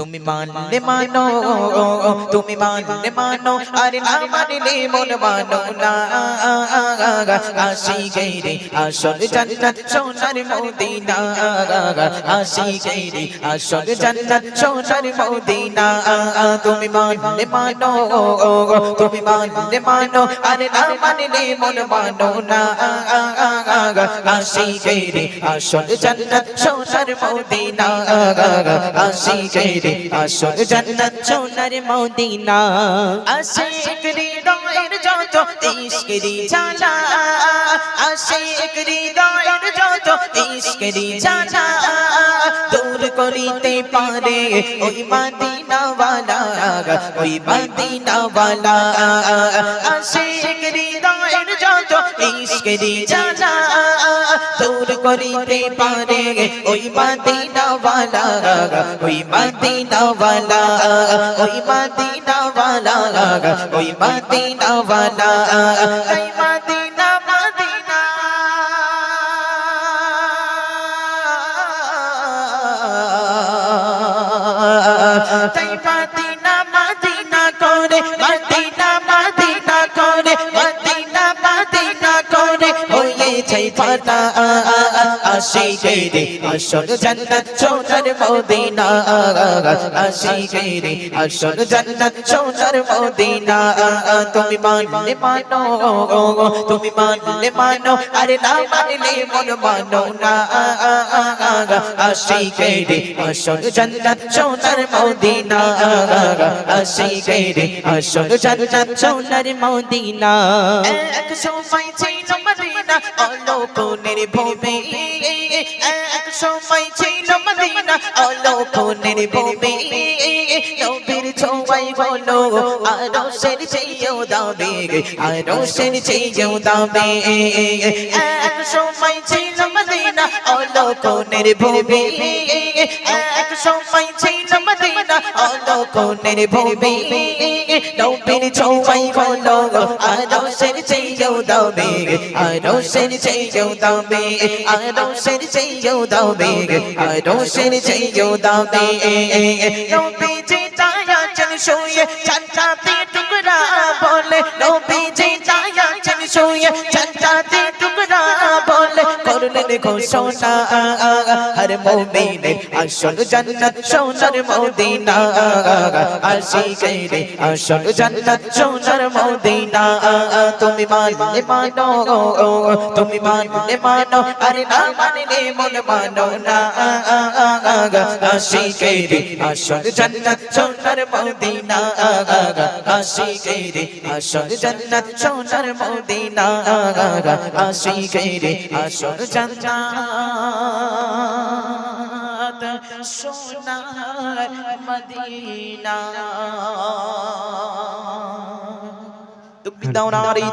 তুমি মানলে মানো, তুমি মানলে মানো, আর না মানলে মন মানো না। আশিকেরে আসল জান্নাত সোনার মদিনা, আশিকেরে আসল জান্নাত সোনার মদিনা। তুমি মানলে মানো, তুমি মানলে মানো, আর না মানলে মন মানো না। আশিকেরে আসল জান্নাত সোনার মদিনা, আশিকেরে আসল জান্নাত সোনার মদিনা। আশিক হৃদয়ের যত ইশকেরি জ্বালা, আশিক হৃদয়ের যত ইশকেরি জ্বালা, দূর করিতে পারে ওই মদিনাওয়ালা, ওই মদিনাওয়ালা। আশিক হৃদয়ের যত ইশকেরি জ্বালা, দূর করিতে পারে ওই মদিনাওয়ালা, ওই মদিনাওয়ালা, ওই মদিনাওয়ালা, ওই মদিনাওয়ালা। ওই মদিনা মদিনা তাই মদিনা মদিনা করে, মদিনা মদিনা করে, মদিনা মদিনা করে হয়েছে ফানা। আশিকেরে আসল জান্নাত সোনার মদিনা, আশিকেরে আসল জান্নাত সোনার মদিনা। তুমি মানলে মানো, তুমি মানলে মানো, আরে না মানলে মন মানো না। আশিকেরে আসল জান্নাত সোনার মদিনা, আশিকেরে আসল জান্নাত সোনার মদিনা। এক সময় ছিল মদিনা অলৌকনের ভূমি, এক সময় ছিল মদিনা অলৌকনের ভূমি, নবীর ছোঁয়ায় হলো আরশের চেয়েও দামি, আরশের চেয়েও দামি। এক সময় ছিল মদিনা অলৌকনের ভূমি, এক সময় ছিল মদিনা অলৌকনের ভূমি, নবীর ছোঁয়ায় হলো আরশের চেয়েও দামি, আরশের চেয়েও দামি, আরশের চেয়েও দামি, আরশের চেয়েও দামি। নবীজি তায়াছেন শুয়ে জান্নাতে টুকরা বলে, নবীজি তায়াছেন শুয়ে জান্নাতে টুকরা বলে, করলেন ঘোষণা হর মুমিনের আসল জান্নাত সোনার মদিনা, আশিকেরে আসল জান্নাত সোনার মদিনা। তুমি মানলে মানো, তুমি মানলে মানো, আরে না মানলে মন মানো না। আশিকেরে আসল জান্নাত সোনার মদিনা, আশিকেরে আসল জান্নাত সোনার মদিনা, আশিকেরে আসল জান্নাত সোনার মদিনা। তুমি দাও না আর এই